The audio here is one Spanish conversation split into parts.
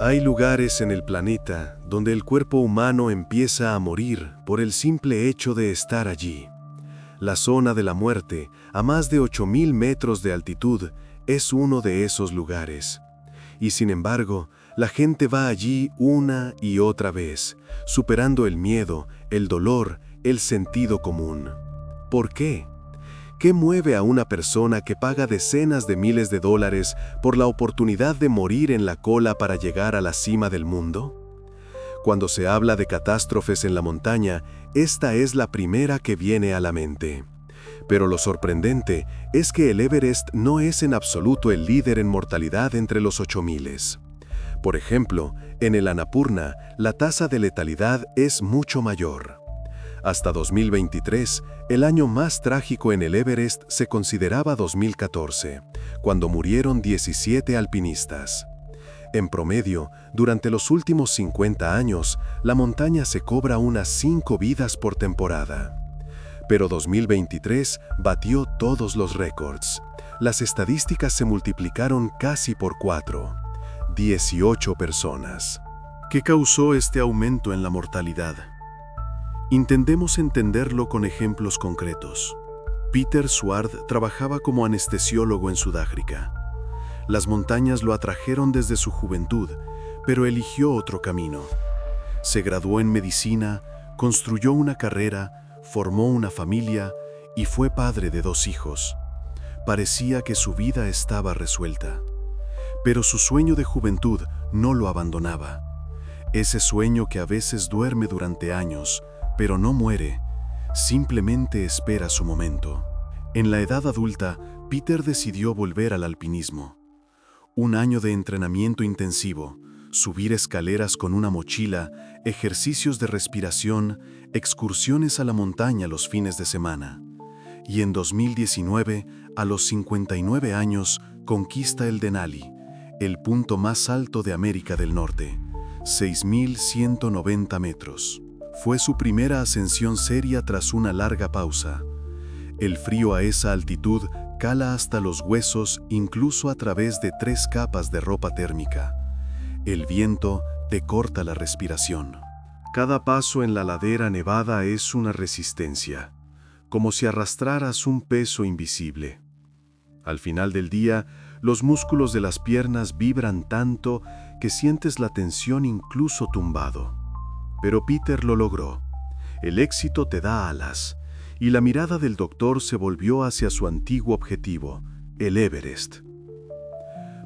Hay lugares en el planeta donde el cuerpo humano empieza a morir por el simple hecho de estar allí. La zona de la muerte, a más de 8.000 metros de altitud, es uno de esos lugares. Y sin embargo, la gente va allí una y otra vez, superando el miedo, el dolor, el sentido común. ¿Por qué? ¿Qué mueve a una persona que paga decenas de miles de dólares por la oportunidad de morir en la cola para llegar a la cima del mundo? Cuando se habla de catástrofes en la montaña, esta es la primera que viene a la mente. Pero lo sorprendente es que el Everest no es en absoluto el líder en mortalidad entre los 8000. Por ejemplo, en el Annapurna, la tasa de letalidad es mucho mayor. Hasta 2023, el año más trágico en el Everest se consideraba 2014, cuando murieron 17 alpinistas. En promedio, durante los últimos 50 años, la montaña se cobra unas 5 vidas por temporada. Pero 2023 batió todos los récords. Las estadísticas se multiplicaron casi por 4. 18 personas. ¿Qué causó este aumento en la mortalidad? Intentemos entenderlo con ejemplos concretos. Peter Sward trabajaba como anestesiólogo en Sudáfrica. Las montañas lo atrajeron desde su juventud, pero eligió otro camino. Se graduó en medicina, construyó una carrera, formó una familia y fue padre de 2 hijos. Parecía que su vida estaba resuelta. Pero su sueño de juventud no lo abandonaba. Ese sueño que a veces duerme durante años, pero no muere, simplemente espera su momento. En la edad adulta, Peter decidió volver al alpinismo. 1 año de entrenamiento intensivo, subir escaleras con una mochila, ejercicios de respiración, excursiones a la montaña los fines de semana. Y en 2019, a los 59 años, conquista el Denali, el punto más alto de América del Norte, 6.190 metros. Fue su primera ascensión seria tras una larga pausa. El frío a esa altitud cala hasta los huesos incluso a través de 3 capas de ropa térmica. El viento te corta la respiración. Cada paso en la ladera nevada es una resistencia, como si arrastraras un peso invisible. Al final del día, los músculos de las piernas vibran tanto que sientes la tensión incluso tumbado. Pero Peter lo logró. El éxito te da alas, y la mirada del doctor se volvió hacia su antiguo objetivo, el Everest.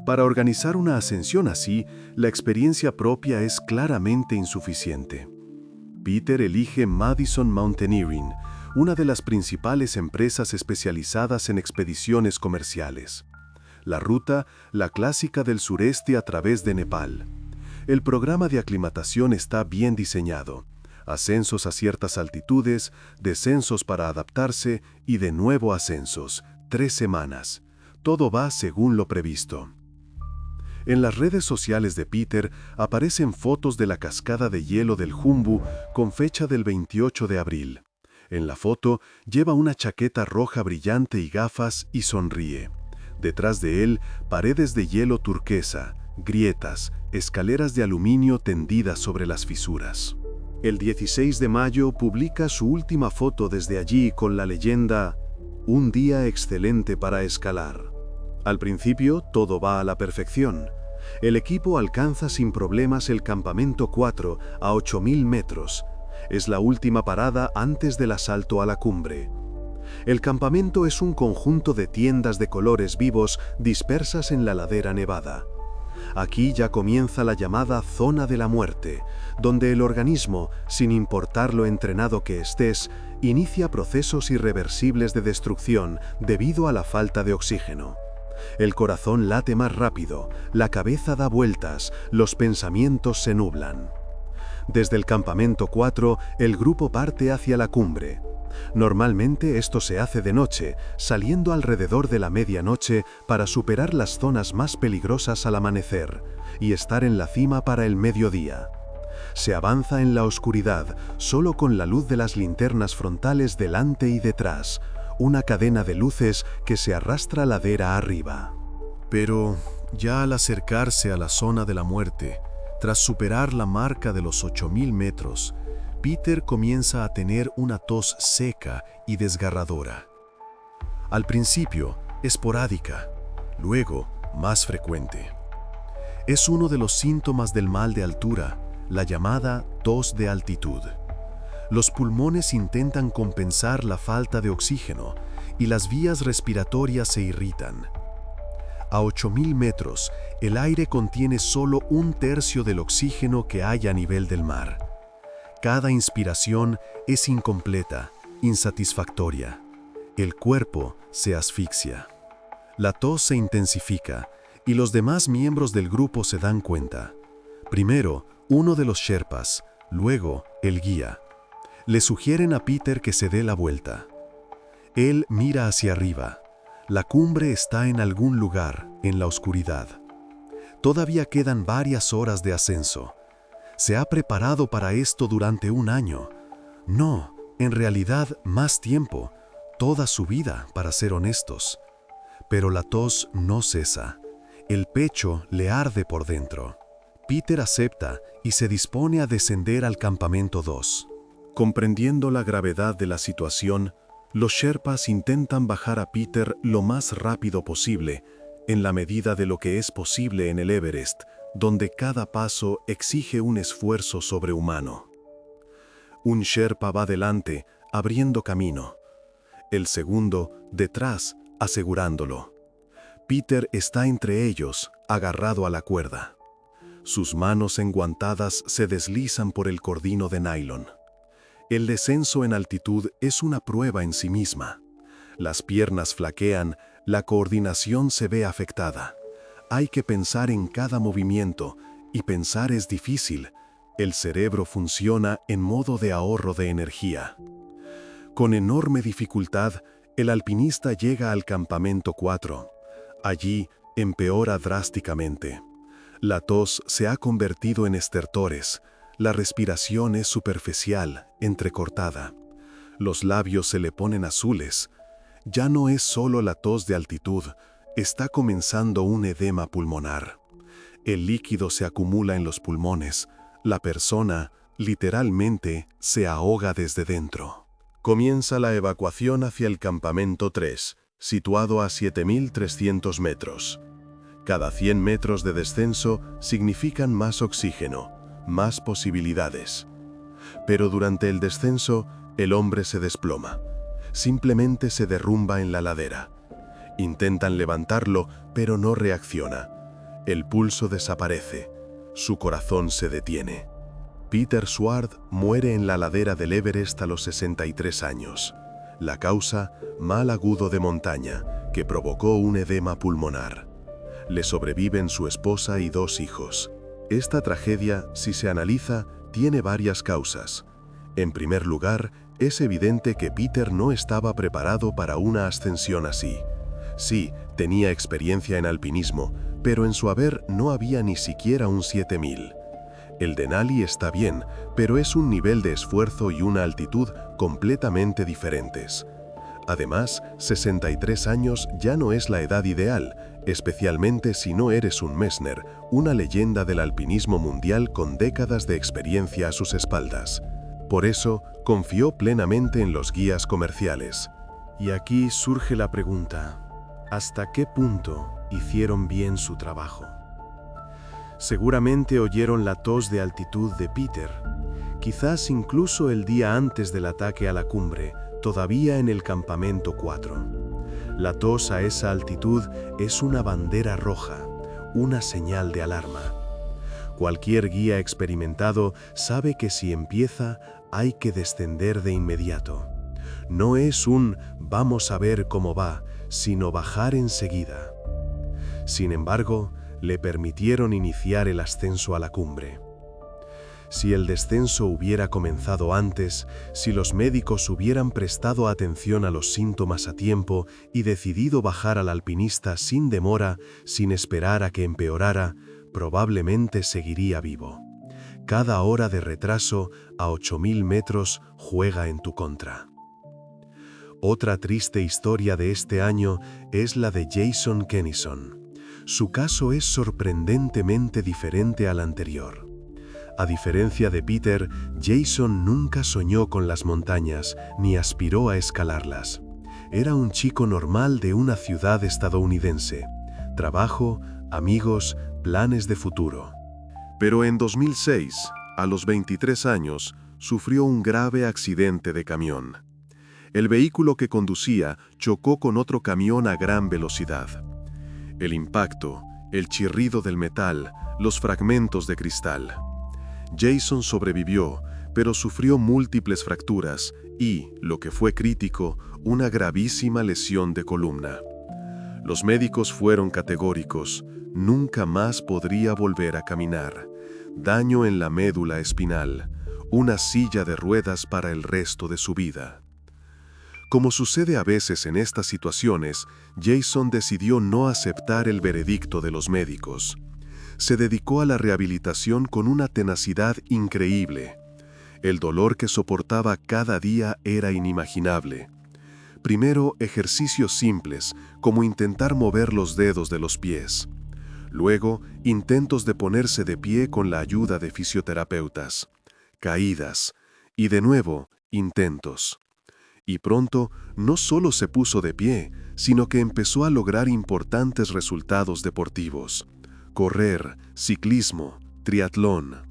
Para organizar una ascensión así, la experiencia propia es claramente insuficiente. Peter elige Madison Mountaineering, una de las principales empresas especializadas en expediciones comerciales. La ruta, la clásica del sureste a través de Nepal. El programa de aclimatación está bien diseñado. Ascensos a ciertas altitudes, descensos para adaptarse y de nuevo ascensos, 3 semanas. Todo va según lo previsto. En las redes sociales de Peter aparecen fotos de la cascada de hielo del Khumbu con fecha del 28 de abril. En la foto lleva una chaqueta roja brillante y gafas y sonríe. Detrás de él, paredes de hielo turquesa, grietas, escaleras de aluminio tendidas sobre las fisuras. El 16 de mayo publica su última foto desde allí con la leyenda «Un día excelente para escalar». Al principio, todo va a la perfección. El equipo alcanza sin problemas el campamento 4 a 8.000 metros. Es la última parada antes del asalto a la cumbre. El campamento es un conjunto de tiendas de colores vivos dispersas en la ladera nevada. Aquí ya comienza la llamada zona de la muerte, donde el organismo, sin importar lo entrenado que estés, inicia procesos irreversibles de destrucción debido a la falta de oxígeno. El corazón late más rápido, la cabeza da vueltas, los pensamientos se nublan. Desde el campamento 4, el grupo parte hacia la cumbre. Normalmente esto se hace de noche, saliendo alrededor de la medianoche para superar las zonas más peligrosas al amanecer y estar en la cima para el mediodía. Se avanza en la oscuridad, solo con la luz de las linternas frontales delante y detrás, una cadena de luces que se arrastra ladera arriba. Pero, ya al acercarse a la zona de la muerte, Tras superar la marca de los 8.000 metros, Peter comienza a tener una tos seca y desgarradora. Al principio, esporádica, luego más frecuente. Es uno de los síntomas del mal de altura, la llamada tos de altitud. Los pulmones intentan compensar la falta de oxígeno y las vías respiratorias se irritan. A 8.000 metros, el aire contiene solo 1/3 del oxígeno que hay a nivel del mar. Cada inspiración es incompleta, insatisfactoria. El cuerpo se asfixia. La tos se intensifica y los demás miembros del grupo se dan cuenta. Primero, uno de los sherpas, luego el guía. Le sugieren a Peter que se dé la vuelta. Él mira hacia arriba. La cumbre está en algún lugar, en la oscuridad. Todavía quedan varias horas de ascenso. ¿Se ha preparado para esto durante 1 año? No, en realidad más tiempo, toda su vida, para ser honestos. Pero la tos no cesa. El pecho le arde por dentro. Peter acepta y se dispone a descender al campamento 2. Comprendiendo la gravedad de la situación, los sherpas intentan bajar a Peter lo más rápido posible, en la medida de lo que es posible en el Everest, donde cada paso exige un esfuerzo sobrehumano. Un sherpa va delante, abriendo camino. El segundo, detrás, asegurándolo. Peter está entre ellos, agarrado a la cuerda. Sus manos enguantadas se deslizan por el cordino de nylon. El descenso en altitud es una prueba en sí misma. Las piernas flaquean, la coordinación se ve afectada. Hay que pensar en cada movimiento, y pensar es difícil. El cerebro funciona en modo de ahorro de energía. Con enorme dificultad, el alpinista llega al campamento 4. Allí empeora drásticamente. La tos se ha convertido en estertores. La respiración es superficial, entrecortada. Los labios se le ponen azules. Ya no es solo la tos de altitud, está comenzando un edema pulmonar. El líquido se acumula en los pulmones. La persona, literalmente, se ahoga desde dentro. Comienza la evacuación hacia el campamento 3, situado a 7.300 metros. Cada 100 metros de descenso significan más oxígeno, más posibilidades. Pero durante el descenso, el hombre se desploma. Simplemente se derrumba en la ladera. Intentan levantarlo, pero no reacciona. El pulso desaparece. Su corazón se detiene. Peter Sward muere en la ladera del Everest a los 63 años. La causa, mal agudo de montaña, que provocó un edema pulmonar. Le sobreviven su esposa y 2 hijos. Esta tragedia, si se analiza, tiene varias causas. En primer lugar, es evidente que Peter no estaba preparado para una ascensión así. Sí, tenía experiencia en alpinismo, pero en su haber no había ni siquiera un 7000. El Denali está bien, pero es un nivel de esfuerzo y una altitud completamente diferentes. Además, 63 años ya no es la edad ideal, especialmente si no eres un Messner, una leyenda del alpinismo mundial con décadas de experiencia a sus espaldas. Por eso, confió plenamente en los guías comerciales. Y aquí surge la pregunta: ¿hasta qué punto hicieron bien su trabajo? Seguramente oyeron la tos de altitud de Peter, quizás incluso el día antes del ataque a la cumbre, todavía en el campamento 4. La tos a esa altitud es una bandera roja, una señal de alarma. Cualquier guía experimentado sabe que si empieza, hay que descender de inmediato. No es un «vamos a ver cómo va», sino bajar enseguida. Sin embargo, le permitieron iniciar el ascenso a la cumbre. Si el descenso hubiera comenzado antes, si los médicos hubieran prestado atención a los síntomas a tiempo y decidido bajar al alpinista sin demora, sin esperar a que empeorara, probablemente seguiría vivo. Cada hora de retraso a 8.000 metros juega en tu contra. Otra triste historia de este año es la de Jason Kennison. Su caso es sorprendentemente diferente al anterior. A diferencia de Peter, Jason nunca soñó con las montañas ni aspiró a escalarlas. Era un chico normal de una ciudad estadounidense. Trabajo, amigos, planes de futuro. Pero en 2006, a los 23 años, sufrió un grave accidente de camión. El vehículo que conducía chocó con otro camión a gran velocidad. El impacto, el chirrido del metal, los fragmentos de cristal. Jason sobrevivió, pero sufrió múltiples fracturas y, lo que fue crítico, una gravísima lesión de columna. Los médicos fueron categóricos: nunca más podría volver a caminar. Daño en la médula espinal, una silla de ruedas para el resto de su vida. Como sucede a veces en estas situaciones, Jason decidió no aceptar el veredicto de los médicos. Se dedicó a la rehabilitación con una tenacidad increíble. El dolor que soportaba cada día era inimaginable. Primero, ejercicios simples, como intentar mover los dedos de los pies. Luego, intentos de ponerse de pie con la ayuda de fisioterapeutas. Caídas. Y de nuevo, intentos. Y pronto, no solo se puso de pie, sino que empezó a lograr importantes resultados deportivos. Correr, ciclismo, triatlón.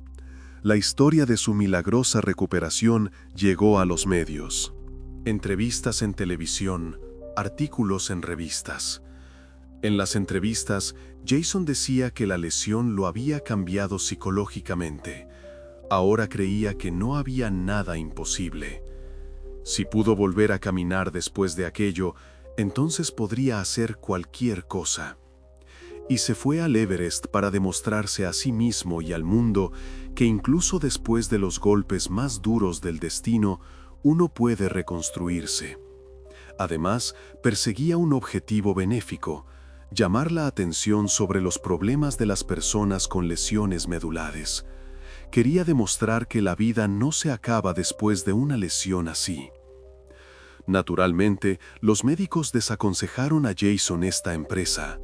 La historia de su milagrosa recuperación llegó a los medios. Entrevistas en televisión, artículos en revistas. En las entrevistas, Jason decía que la lesión lo había cambiado psicológicamente. Ahora creía que no había nada imposible. Si pudo volver a caminar después de aquello, entonces podría hacer cualquier cosa. Y se fue al Everest para demostrarse a sí mismo y al mundo que incluso después de los golpes más duros del destino, uno puede reconstruirse. Además, perseguía un objetivo benéfico: llamar la atención sobre los problemas de las personas con lesiones medulares. Quería demostrar que la vida no se acaba después de una lesión así. Naturalmente, los médicos desaconsejaron a Jason esta empresa.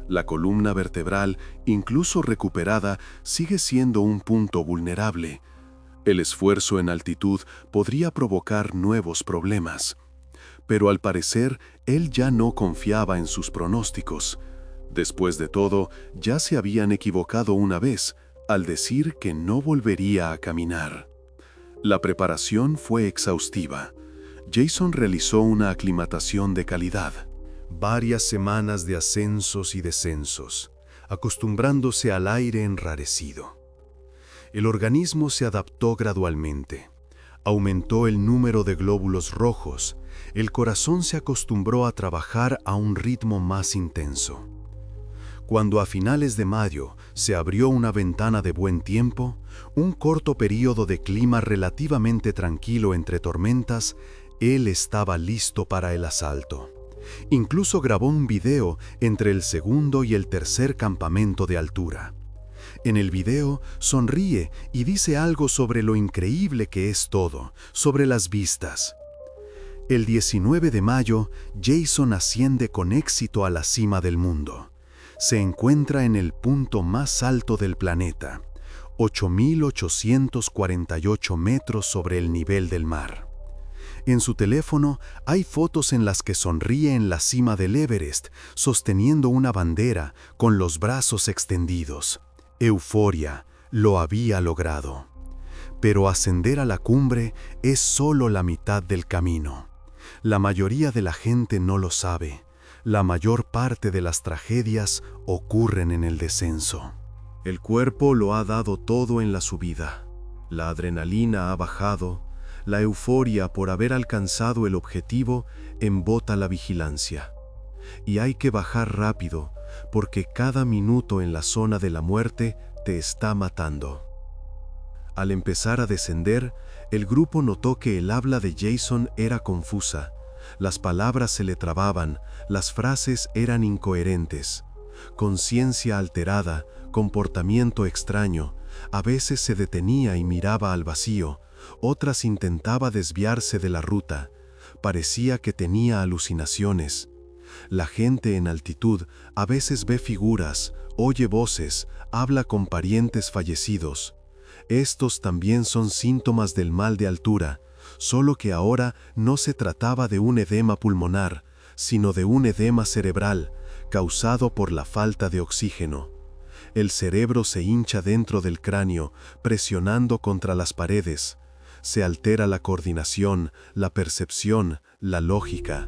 La columna vertebral, incluso recuperada, sigue siendo un punto vulnerable. El esfuerzo en altitud podría provocar nuevos problemas. Pero al parecer, él ya no confiaba en sus pronósticos. Después de todo, ya se habían equivocado una vez al decir que no volvería a caminar. La preparación fue exhaustiva. Jason realizó una aclimatación de calidad. Varias semanas de ascensos y descensos, acostumbrándose al aire enrarecido. El organismo se adaptó gradualmente. Aumentó el número de glóbulos rojos. El corazón se acostumbró a trabajar a un ritmo más intenso. Cuando a finales de mayo se abrió una ventana de buen tiempo, un corto período de clima relativamente tranquilo entre tormentas, él estaba listo para el asalto. Incluso grabó un video entre el segundo y el tercer campamento de altura. En el video sonríe y dice algo sobre lo increíble que es todo, sobre las vistas. El 19 de mayo, Jason asciende con éxito a la cima del mundo. Se encuentra en el punto más alto del planeta, 8.848 metros sobre el nivel del mar. En su teléfono hay fotos en las que sonríe en la cima del Everest, sosteniendo una bandera con los brazos extendidos. Euforia, lo había logrado. Pero ascender a la cumbre es solo la mitad del camino. La mayoría de la gente no lo sabe. La mayor parte de las tragedias ocurren en el descenso. El cuerpo lo ha dado todo en la subida. La adrenalina ha bajado. La euforia por haber alcanzado el objetivo embota la vigilancia. Y hay que bajar rápido, porque cada minuto en la zona de la muerte te está matando. Al empezar a descender, el grupo notó que el habla de Jason era confusa. Las palabras se le trababan, las frases eran incoherentes. Conciencia alterada, comportamiento extraño. A veces se detenía y miraba al vacío. Otras intentaba desviarse de la ruta. Parecía que tenía alucinaciones. La gente en altitud a veces ve figuras, oye voces, habla con parientes fallecidos. Estos también son síntomas del mal de altura, solo que ahora no se trataba de un edema pulmonar, sino de un edema cerebral, causado por la falta de oxígeno. El cerebro se hincha dentro del cráneo, presionando contra las paredes. Se altera la coordinación, la percepción, la lógica.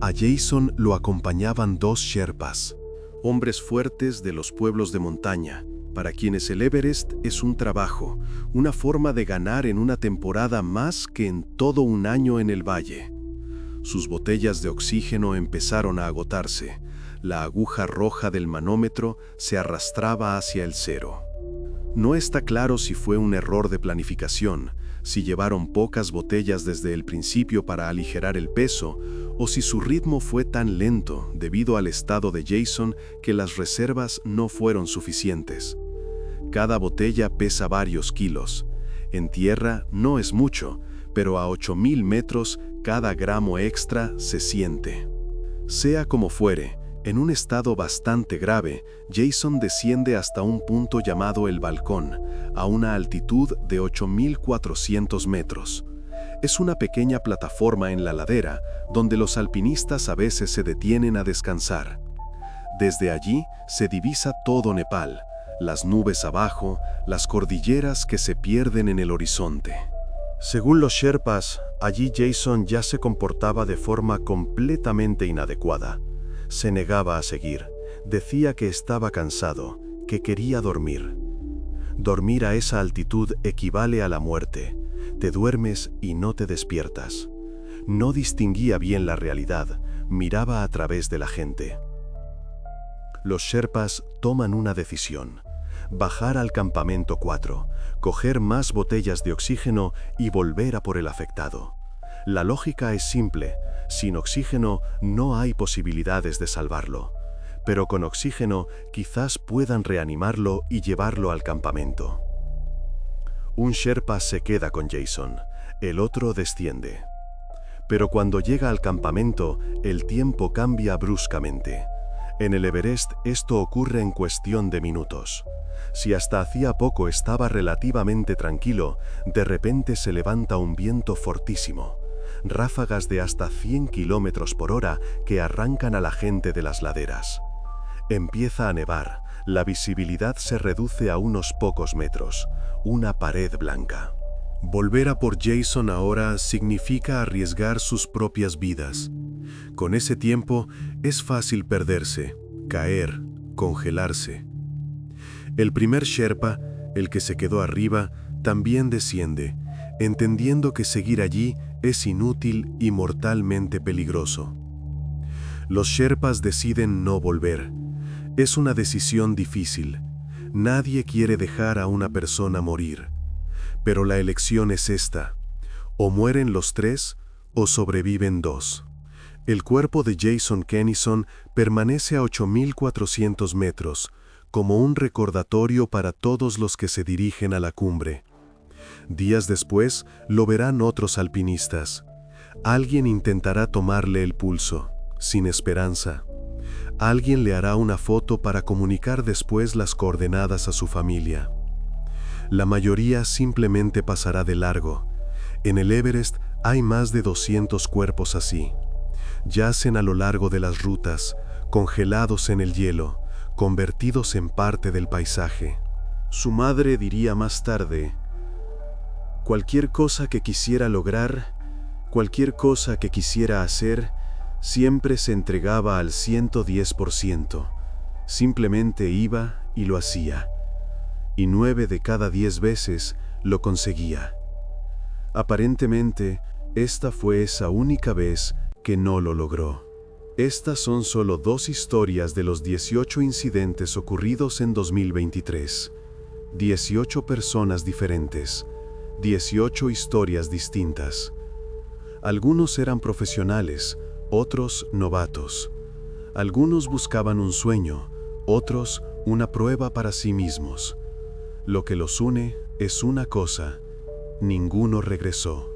A Jason lo acompañaban 2 sherpas, hombres fuertes de los pueblos de montaña, para quienes el Everest es un trabajo, una forma de ganar en una temporada más que en todo un año en el valle. Sus botellas de oxígeno empezaron a agotarse. La aguja roja del manómetro se arrastraba hacia el 0. No está claro si fue un error de planificación, si llevaron pocas botellas desde el principio para aligerar el peso, o si su ritmo fue tan lento debido al estado de Jason que las reservas no fueron suficientes. Cada botella pesa varios kilos. En tierra no es mucho, pero a 8.000 metros cada gramo extra se siente. Sea como fuere, en un estado bastante grave, Jason desciende hasta un punto llamado el Balcón, a una altitud de 8.400 metros. Es una pequeña plataforma en la ladera, donde los alpinistas a veces se detienen a descansar. Desde allí se divisa todo Nepal, las nubes abajo, las cordilleras que se pierden en el horizonte. Según los sherpas, allí Jason ya se comportaba de forma completamente inadecuada. Se negaba a seguir, decía que estaba cansado, que quería dormir. Dormir a esa altitud equivale a la muerte. Te duermes y no te despiertas. No distinguía bien la realidad, miraba a través de la gente. Los sherpas toman una decisión: bajar al campamento 4, coger más botellas de oxígeno y volver a por el afectado. La lógica es simple: sin oxígeno no hay posibilidades de salvarlo, pero con oxígeno quizás puedan reanimarlo y llevarlo al campamento. Un sherpa se queda con Jason, el otro desciende. Pero cuando llega al campamento, el tiempo cambia bruscamente. En el Everest esto ocurre en cuestión de minutos. Si hasta hacía poco estaba relativamente tranquilo, de repente se levanta un viento fortísimo. Ráfagas de hasta 100 kilómetros por hora que arrancan a la gente de las laderas. Empieza a nevar, la visibilidad se reduce a unos pocos metros, una pared blanca. Volver a por Jason ahora significa arriesgar sus propias vidas. Con ese tiempo es fácil perderse, caer, congelarse. El primer sherpa, el que se quedó arriba, también desciende, entendiendo que seguir allí es inútil y mortalmente peligroso. Los sherpas deciden no volver. Es una decisión difícil. Nadie quiere dejar a una persona morir. Pero la elección es esta: o mueren los 3 o sobreviven 2. El cuerpo de Jason Kennison permanece a 8.400 metros, como un recordatorio para todos los que se dirigen a la cumbre. Días después lo verán otros alpinistas. Alguien intentará tomarle el pulso, sin esperanza. Alguien le hará una foto para comunicar después las coordenadas a su familia. La mayoría simplemente pasará de largo. En el Everest hay más de 200 cuerpos así. Yacen a lo largo de las rutas, congelados en el hielo, convertidos en parte del paisaje. Su madre diría más tarde: cualquier cosa que quisiera lograr, cualquier cosa que quisiera hacer, siempre se entregaba al 110%. Simplemente iba y lo hacía. Y 9 de cada 10 veces lo conseguía. Aparentemente, esta fue esa única vez que no lo logró. Estas son solo 2 historias de los 18 incidentes ocurridos en 2023. 18 personas diferentes. 18 historias distintas. Algunos eran profesionales, otros novatos. Algunos buscaban un sueño, otros una prueba para sí mismos. Lo que los une es una cosa: ninguno regresó.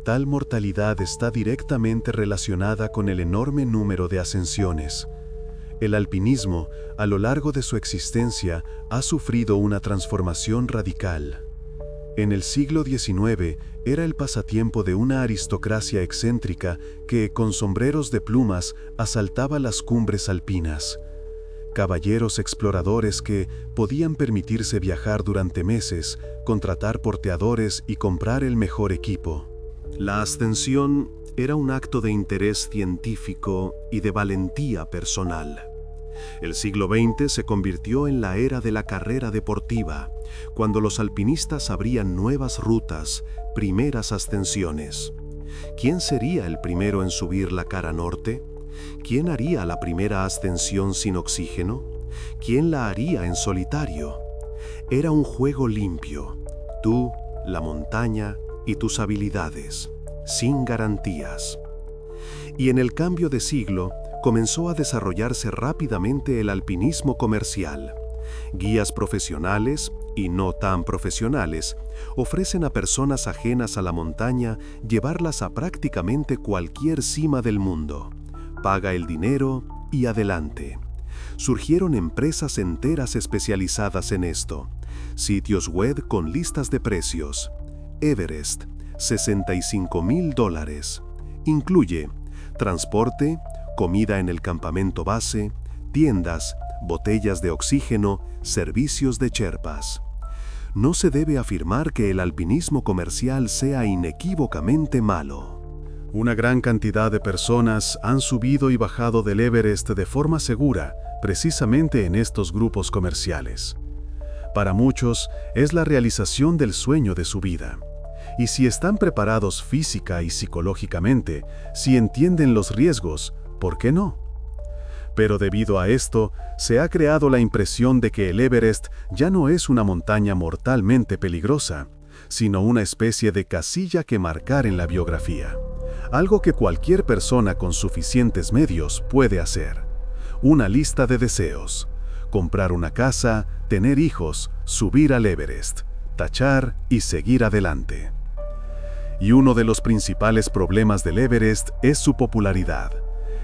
Tal mortalidad está directamente relacionada con el enorme número de ascensiones. El alpinismo, a lo largo de su existencia, ha sufrido una transformación radical. En el siglo XIX era el pasatiempo de una aristocracia excéntrica que, con sombreros de plumas, asaltaba las cumbres alpinas. Caballeros exploradores que podían permitirse viajar durante meses, contratar porteadores y comprar el mejor equipo. La ascensión era un acto de interés científico y de valentía personal. El siglo XX se convirtió en la era de la carrera deportiva, cuando los alpinistas abrían nuevas rutas, primeras ascensiones. ¿Quién sería el primero en subir la cara norte? ¿Quién haría la primera ascensión sin oxígeno? ¿Quién la haría en solitario? Era un juego limpio, tú, la montaña y tus habilidades, sin garantías. Y en el cambio de siglo, comenzó a desarrollarse rápidamente el alpinismo comercial. Guías profesionales, y no tan profesionales, ofrecen a personas ajenas a la montaña llevarlas a prácticamente cualquier cima del mundo. Paga el dinero y adelante. Surgieron empresas enteras especializadas en esto. Sitios web con listas de precios. Everest, $65,000. Incluye transporte, comida en el campamento base, tiendas, botellas de oxígeno, servicios de sherpas. No se debe afirmar que el alpinismo comercial sea inequívocamente malo. Una gran cantidad de personas han subido y bajado del Everest de forma segura, precisamente en estos grupos comerciales. Para muchos, es la realización del sueño de su vida. Y si están preparados física y psicológicamente, si entienden los riesgos, ¿por qué no? Pero debido a esto, se ha creado la impresión de que el Everest ya no es una montaña mortalmente peligrosa, sino una especie de casilla que marcar en la biografía. Algo que cualquier persona con suficientes medios puede hacer. Una lista de deseos. Comprar una casa, tener hijos, subir al Everest, tachar y seguir adelante. Y uno de los principales problemas del Everest es su popularidad.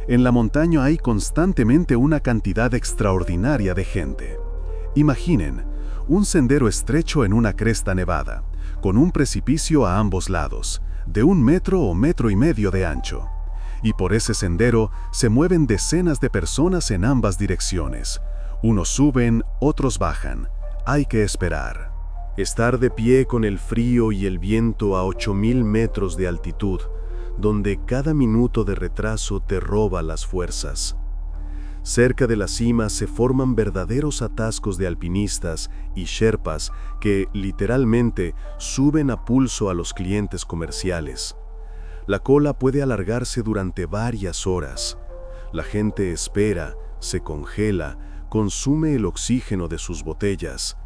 En la montaña hay constantemente una cantidad extraordinaria de gente. Imaginen, un sendero estrecho en una cresta nevada, con un precipicio a ambos lados, de 1 metro o 1,5 metros de ancho. Y por ese sendero se mueven decenas de personas en ambas direcciones. Unos suben, otros bajan. Hay que esperar. Estar de pie con el frío y el viento a 8,000 metros de altitud, donde cada minuto de retraso te roba las fuerzas. Cerca de la cima se forman verdaderos atascos de alpinistas y sherpas que, literalmente, suben a pulso a los clientes comerciales. La cola puede alargarse durante varias horas. La gente espera, se congela, consume el oxígeno de sus botellas.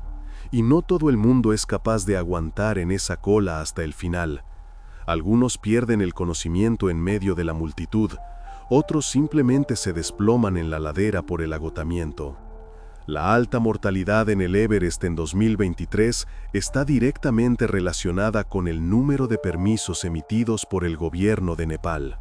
Y no todo el mundo es capaz de aguantar en esa cola hasta el final. Algunos pierden el conocimiento en medio de la multitud, otros simplemente se desploman en la ladera por el agotamiento. La alta mortalidad en el Everest en 2023 está directamente relacionada con el número de permisos emitidos por el gobierno de Nepal.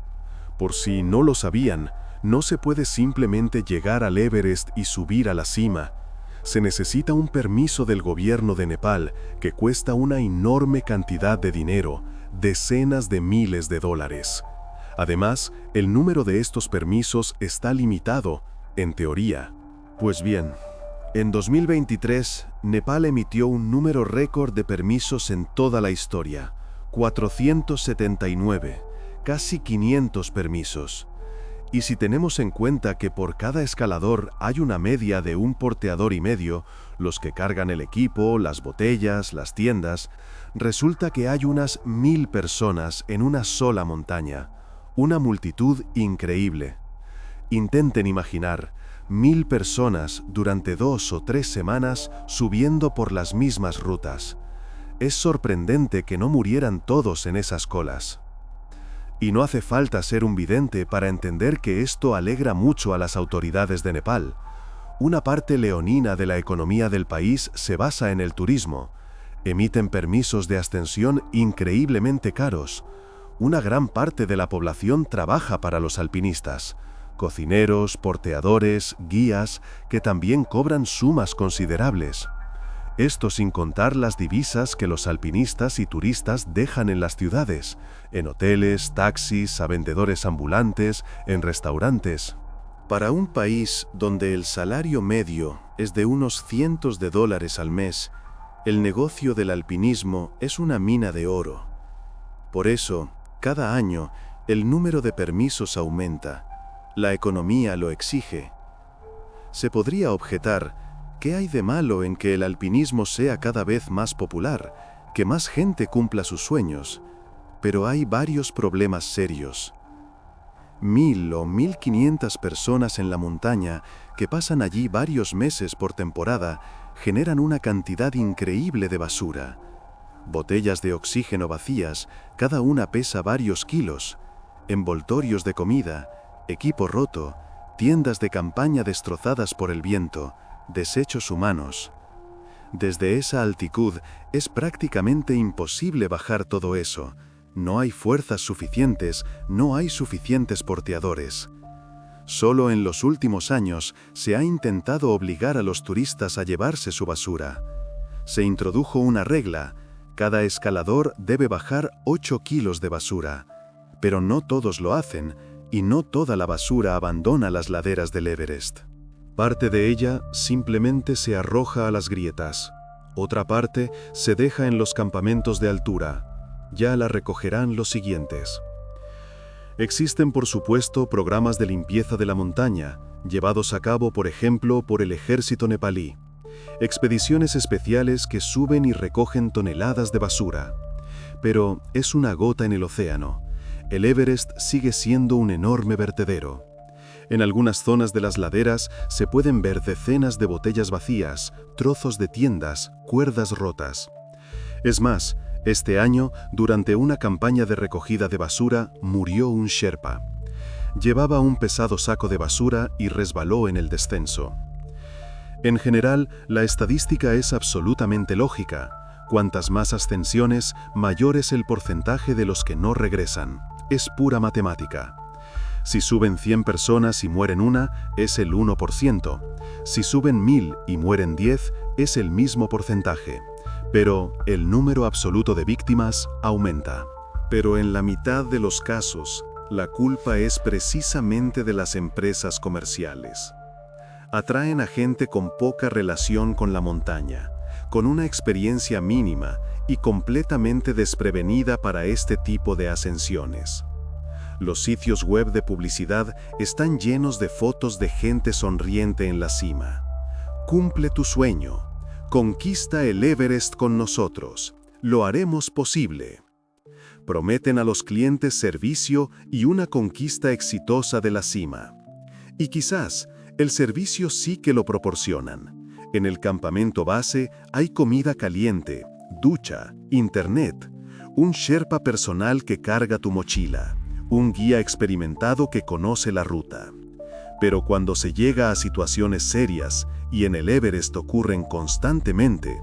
Por si no lo sabían, no se puede simplemente llegar al Everest y subir a la cima. Se necesita un permiso del gobierno de Nepal que cuesta una enorme cantidad de dinero, decenas de miles de dólares. Además, el número de estos permisos está limitado, en teoría. Pues bien, en 2023, Nepal emitió un número récord de permisos en toda la historia, 479, casi 500 permisos. Y si tenemos en cuenta que por cada escalador hay una media de 1,5 porteadores, los que cargan el equipo, las botellas, las tiendas, resulta que hay unas 1,000 personas en una sola montaña. Una multitud increíble. Intenten imaginar 1,000 personas durante 2 o 3 semanas subiendo por las mismas rutas. Es sorprendente que no murieran todos en esas colas. Y no hace falta ser un vidente para entender que esto alegra mucho a las autoridades de Nepal. Una parte leonina de la economía del país se basa en el turismo. Emiten permisos de ascensión increíblemente caros. Una gran parte de la población trabaja para los alpinistas. cocineros, porteadores, guías, que también cobran sumas considerables. Esto sin contar las divisas que los alpinistas y turistas dejan en las ciudades, en hoteles, taxis, a vendedores ambulantes, en restaurantes. Para un país donde el salario medio es de unos cientos de dólares al mes, el negocio del alpinismo es una mina de oro. Por eso, cada año, el número de permisos aumenta. La economía lo exige. Se podría objetar: ¿qué hay de malo en que el alpinismo sea cada vez más popular, que más gente cumpla sus sueños? Pero hay varios problemas serios. 1.000 o 1.500 personas en la montaña, que pasan allí varios meses por temporada, generan una cantidad increíble de basura. Botellas de oxígeno vacías, cada una pesa varios kilos, envoltorios de comida, equipo roto, tiendas de campaña destrozadas por el viento, desechos humanos. Desde esa altitud es prácticamente imposible bajar todo eso. No hay fuerzas suficientes, no hay suficientes porteadores. Solo en los últimos años se ha intentado obligar a los turistas a llevarse su basura. Se introdujo una regla: cada escalador debe bajar 8 kilos de basura. Pero no todos lo hacen, y no toda la basura abandona las laderas del Everest. Parte de ella simplemente se arroja a las grietas. Otra parte se deja en los campamentos de altura. Ya la recogerán los siguientes. Existen, por supuesto, programas de limpieza de la montaña, llevados a cabo, por ejemplo, por el ejército nepalí. Expediciones especiales que suben y recogen toneladas de basura. Pero es una gota en el océano. El Everest sigue siendo un enorme vertedero. En algunas zonas de las laderas se pueden ver decenas de botellas vacías, trozos de tiendas, cuerdas rotas. Es más, este año, durante una campaña de recogida de basura, murió un sherpa. Llevaba un pesado saco de basura y resbaló en el descenso. En general, la estadística es absolutamente lógica. Cuantas más ascensiones, mayor es el porcentaje de los que no regresan. Es pura matemática. Si suben 100 personas y mueren una, es el 1%. Si suben 1000 y mueren 10, es el mismo porcentaje. Pero el número absoluto de víctimas aumenta. Pero en la mitad de los casos, la culpa es precisamente de las empresas comerciales. Atraen a gente con poca relación con la montaña, con una experiencia mínima y completamente desprevenida para este tipo de ascensiones. Los sitios web de publicidad están llenos de fotos de gente sonriente en la cima. Cumple tu sueño. Conquista el Everest con nosotros. Lo haremos posible. Prometen a los clientes servicio y una conquista exitosa de la cima. Y quizás el servicio sí que lo proporcionan. En el campamento base hay comida caliente, ducha, internet, un sherpa personal que carga tu mochila, un guía experimentado que conoce la ruta. Pero cuando se llega a situaciones serias, y en el Everest ocurren constantemente,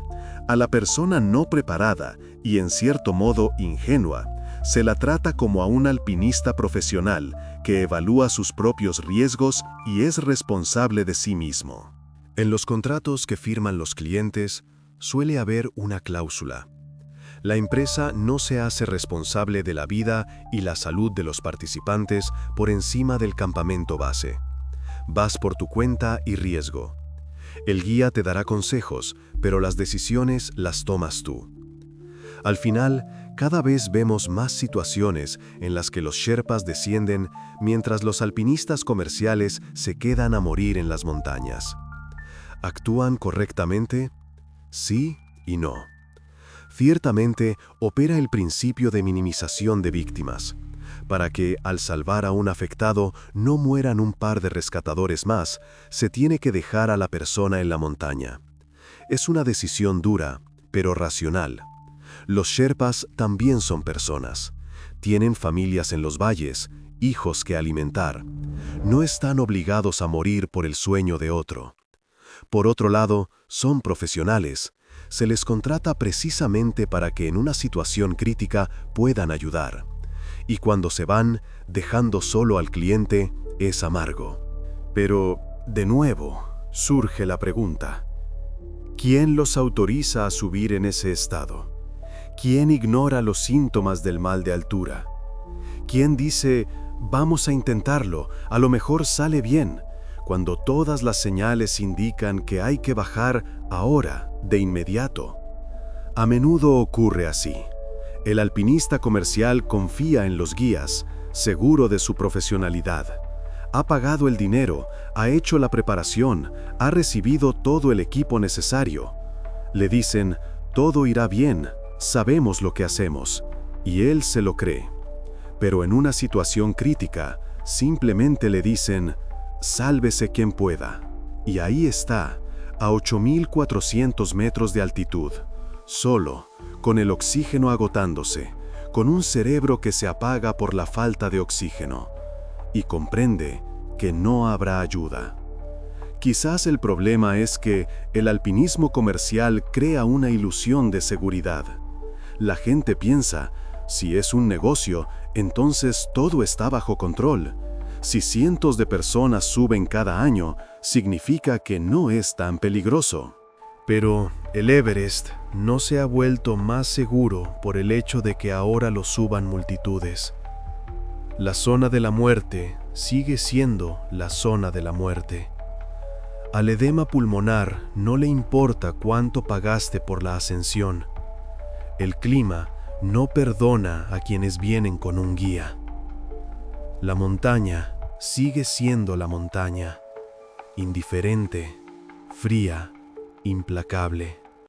a la persona no preparada y en cierto modo ingenua, se la trata como a un alpinista profesional que evalúa sus propios riesgos y es responsable de sí mismo. En los contratos que firman los clientes, suele haber una cláusula. La empresa no se hace responsable de la vida y la salud de los participantes por encima del campamento base. Vas por tu cuenta y riesgo. El guía te dará consejos, pero las decisiones las tomas tú. Al final, cada vez vemos más situaciones en las que los sherpas descienden mientras los alpinistas comerciales se quedan a morir en las montañas. ¿Actúan correctamente? Sí y no. Ciertamente, opera el principio de minimización de víctimas, para que, al salvar a un afectado, no mueran un par de rescatadores más, se tiene que dejar a la persona en la montaña. Es una decisión dura, pero racional. Los sherpas también son personas. Tienen familias en los valles, hijos que alimentar. No están obligados a morir por el sueño de otro. Por otro lado, son profesionales. Se les contrata precisamente para que en una situación crítica puedan ayudar. Y cuando se van, dejando solo al cliente, es amargo. Pero, de nuevo, surge la pregunta: ¿quién los autoriza a subir en ese estado? ¿Quién ignora los síntomas del mal de altura? ¿Quién dice, vamos a intentarlo, a lo mejor sale bien, cuando todas las señales indican que hay que bajar ahora, de inmediato? A menudo ocurre así. El alpinista comercial confía en los guías, seguro de su profesionalidad. Ha pagado el dinero, ha hecho la preparación, ha recibido todo el equipo necesario. Le dicen, todo irá bien, sabemos lo que hacemos, y él se lo cree. Pero en una situación crítica, simplemente le dicen, sálvese quien pueda. Y ahí está, a 8.400 metros de altitud, solo, con el oxígeno agotándose, con un cerebro que se apaga por la falta de oxígeno, y comprende que no habrá ayuda. Quizás el problema es que el alpinismo comercial crea una ilusión de seguridad. La gente piensa, si es un negocio, entonces todo está bajo control. Si cientos de personas suben cada año, significa que no es tan peligroso. Pero el Everest no se ha vuelto más seguro por el hecho de que ahora lo suban multitudes. La zona de la muerte sigue siendo la zona de la muerte. Al edema pulmonar no le importa cuánto pagaste por la ascensión. El clima no perdona a quienes vienen con un guía. La montaña sigue siendo la montaña, indiferente, fría, implacable.